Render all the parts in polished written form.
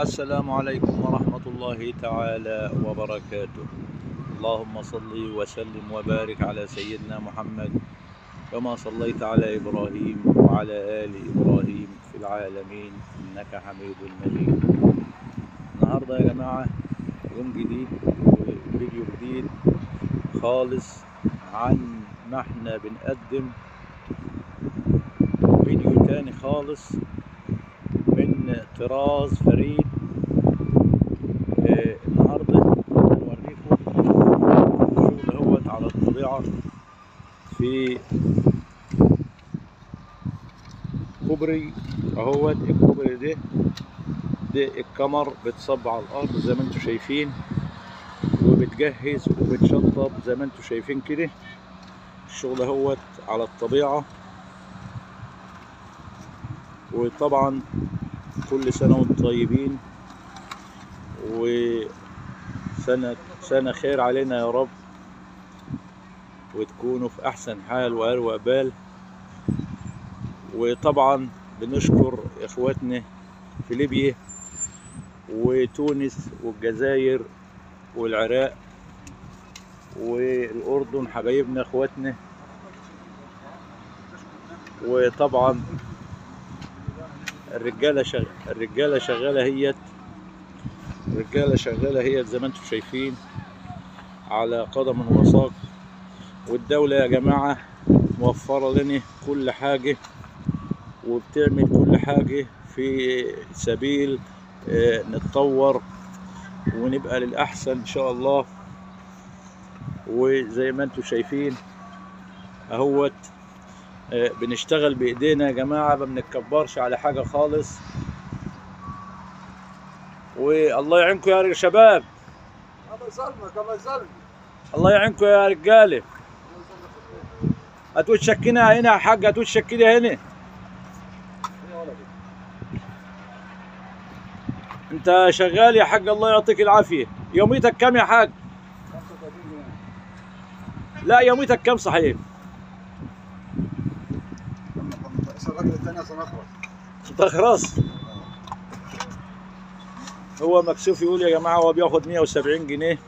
السلام عليكم ورحمة الله تعالى وبركاته. اللهم صل وسلم وبارك على سيدنا محمد كما صليت على إبراهيم وعلى آل إبراهيم في العالمين إنك حميد مجيد. النهاردة يا جماعة يوم جديد وفيديو جديد خالص عن ما احنا بنقدم فيديو تاني خالص من طراز فريد. النهارده هنوريكم الشغل اهوت على الطبيعة في كوبري اهوت. الكوبري ده الكمر بتصب على الارض زي ما انتم شايفين، وبتجهز وبتشطب زي ما انتم شايفين كده. الشغل اهوت على الطبيعة، وطبعا كل سنة وانتم طيبين، وسنة خير علينا يا رب، وتكونوا في أحسن حال وأروق بال. وطبعا بنشكر إخواتنا في ليبيا وتونس والجزائر والعراق والأردن، حبايبنا إخواتنا. وطبعا الرجالة شغالة هي زي ما انتم شايفين على قدم وساق. والدولة يا جماعة موفرة لنا كل حاجة، وبتعمل كل حاجة في سبيل نتطور ونبقى للأحسن إن شاء الله. وزي ما انتم شايفين اهوت بنشتغل بإيدينا يا جماعة، ما بنتكبرش على حاجة خالص. والله يعينكم يا شباب، الله يسلمك الله يسلمك. الله يعينكم يا رجالة. هتقول شكينا هنا يا حاج، هتقول شكينا هنا. انت شغال يا حاج، الله يعطيك العافية. يوميتك كم يا حاج؟ 35 جنيه. لا يوميتك كم صحيح؟ الراجل الثاني سنخرس. تخرس. هو مكسوف يقول يا جماعة، هو بياخد 170 جنيه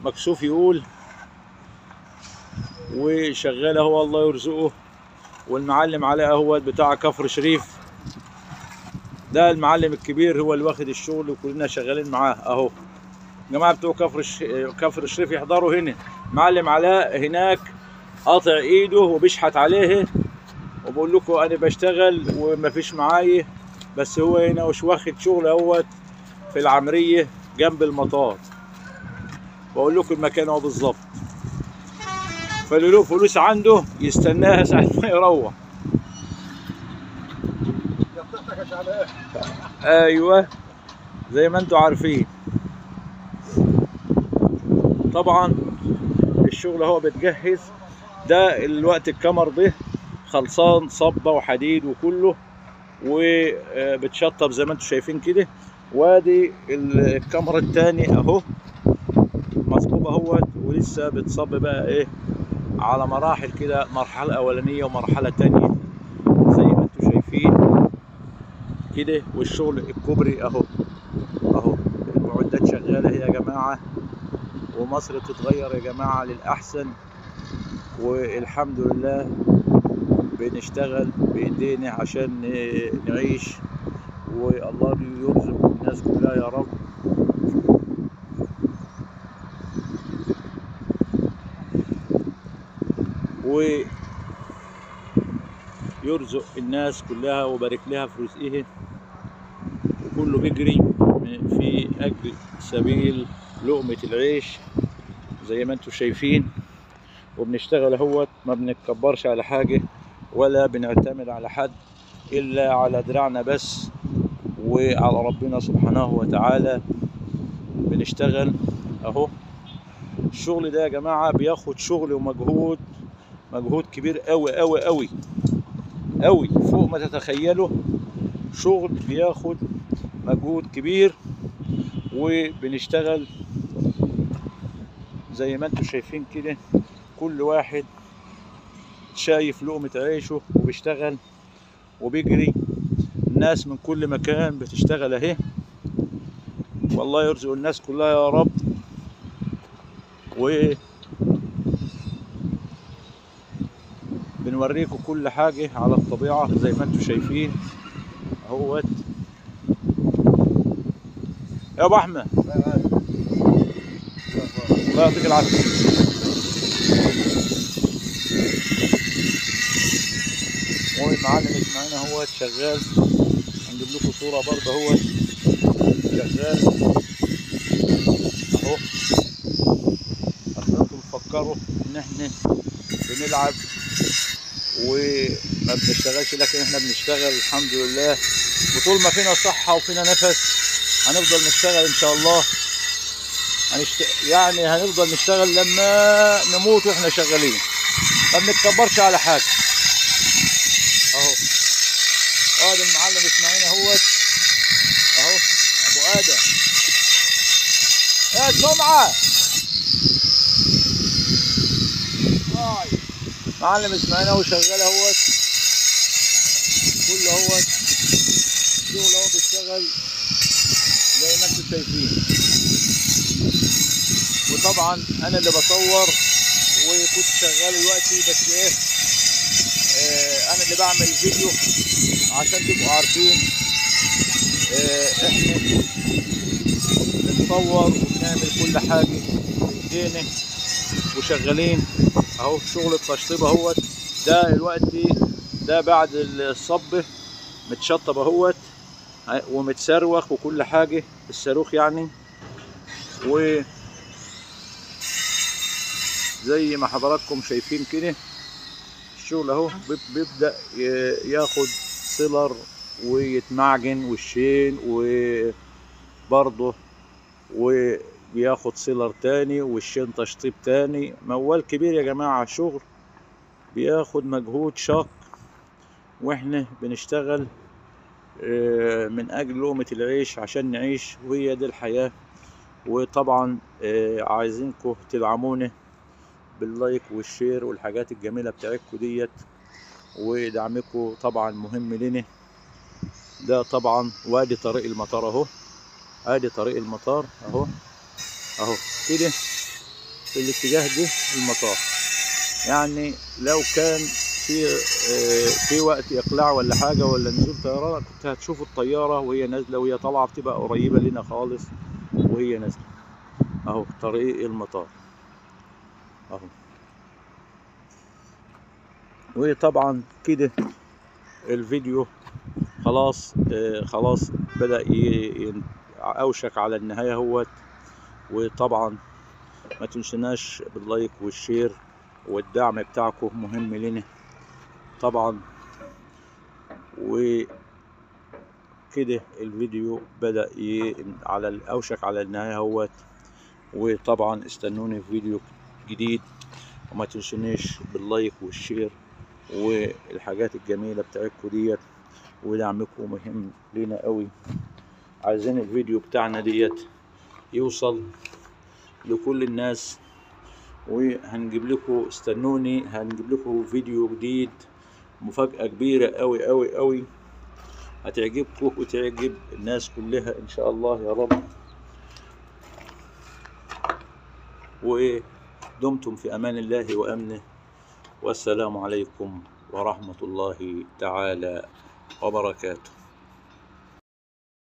مكسوف يقول، وشغال هو الله يرزقه. والمعلم علاء اهوت بتاع كفر شريف، ده المعلم الكبير هو اللي واخد الشغل وكلنا شغالين معاه اهو. جماعة بتوع كفر الشريف يحضروا هنا. معلم علاء هناك قاطع ايده وبيشحت عليه، وبقول لكم انا بشتغل ومفيش معايا، بس هو هنا مش واخد شغل اهوت في العمرية جنب المطار. بقول لكم المكان اهو بالظبط، فاللي له فلوس عنده يستناها ساعة ما يروح. ايوه زي ما انتم عارفين. طبعا الشغل هو بتجهز، ده الوقت الكمر ده خلصان صبة وحديد وكله، وبتشطب زي ما انتم شايفين كده. وادي الكمر التاني اهو مصبوب اهوت، ولسه بتصب بقى ايه على مراحل كده، مرحلة اولانية ومرحلة تانية زي ما انتم شايفين كده. والشغل الكوبري اهو المعدات شغالة هي يا جماعة، ومصر تتغير يا جماعة للأحسن. والحمد لله بنشتغل بإيدينا عشان نعيش، والله يرزق الناس كلها يا رب. ويرزق الناس كلها وبارك لها في رزقها، وكله بيجري في أجل سبيل لقمة العيش زي ما انتم شايفين. وبنشتغل اهوت، ما بنتكبرش على حاجة ولا بنعتمد على حد، إلا على دراعنا بس وعلى ربنا سبحانه وتعالى. بنشتغل اهو. الشغل ده يا جماعة بياخد شغل ومجهود، مجهود كبير قوي قوي قوي قوي فوق ما تتخيلوا. شغل بياخد مجهود كبير، وبنشتغل زي ما انتم شايفين كده. كل واحد شايف لقمة عيشه وبيشتغل وبيجري. الناس من كل مكان بتشتغل اهي. والله يرزق الناس كلها يا رب. و بنوريكم كل حاجة على الطبيعة زي ما انتم شايفين اهوت. يا ابو احمد الله يعطيك العافية. والمعلم اسماعيل اهوت شغال، هنجيب لكم صورة برضه اهوت شغال اهو. اصل انتم تفكروا ان احنا بنلعب وما بنشتغلش، لكن احنا بنشتغل الحمد لله. وطول ما فينا صحة وفينا نفس هنفضل نشتغل ان شاء الله. يعني هنفضل نشتغل لما نموت واحنا شغالين، ما بنتكبرش على حاجة اهو. ادي المعلم اسماعيل اهوت اهو. ابو ادم يا سمعة، معلم اسماعيل اهو شغال اهوت كله اهوت شغل اهو، بيشتغل زي ما انتم شايفين. وطبعا انا اللي بصور وكنت شغال دلوقتي، بس ايه انا اللي بعمل فيديو عشان تبقوا عارفين احنا بنصور وبنعمل كل حاجه بايدينا وشغالين اهو. شغل التشطيب اهوت ده دلوقتي، ده بعد الصب متشطب اهوت ومتسروخ وكل حاجه الصاروخ يعني. و زي ما حضراتكم شايفين كده الشغل اهو بيبدأ ياخد سيلر ويتمعجن وشين وبرضه وبياخد سيلر تاني وشين تشطيب تاني. موال كبير يا جماعة، شغل بياخد مجهود شاق، واحنا بنشتغل من اجل لقمة العيش عشان نعيش، وهي دي الحياة. وطبعا عايزينكم تدعمونا باللايك والشير والحاجات الجميلة بتاعتكم ديت، ودعمكم طبعا مهم لنا. ده طبعا وادي طريق المطار اهو، ادي طريق المطار اهو اهو كده في الاتجاه ده المطار. يعني لو كان في وقت اقلاع ولا حاجة ولا نزول طيارة كنت هتشوفوا الطيارة وهي نازلة وهي طالعة، بتبقى قريبة لنا خالص وهي نازلة اهو طريق المطار اهو. وطبعا كده الفيديو خلاص خلاص بدأ اوشك على النهاية اهوت. وطبعا ما تنسوناش باللايك والشير والدعم بتاعكم مهم لنا طبعا. وكده الفيديو بدأ على اوشك على النهاية اهوت. وطبعا استنوني في فيديو جديد، وما تنسونيش باللايك والشير والحاجات الجميلة بتاعتكم ديت، ودعمكم مهم لنا قوي. عايزين الفيديو بتاعنا ديت يوصل لكل الناس، وهنجيب لكم استنوني هنجيب لكم فيديو جديد، مفاجأة كبيرة قوي قوي قوي هتعجبكم وتعجب الناس كلها ان شاء الله يا رب. ودمتم في امان الله وامنه، والسلام عليكم ورحمة الله تعالى وبركاته.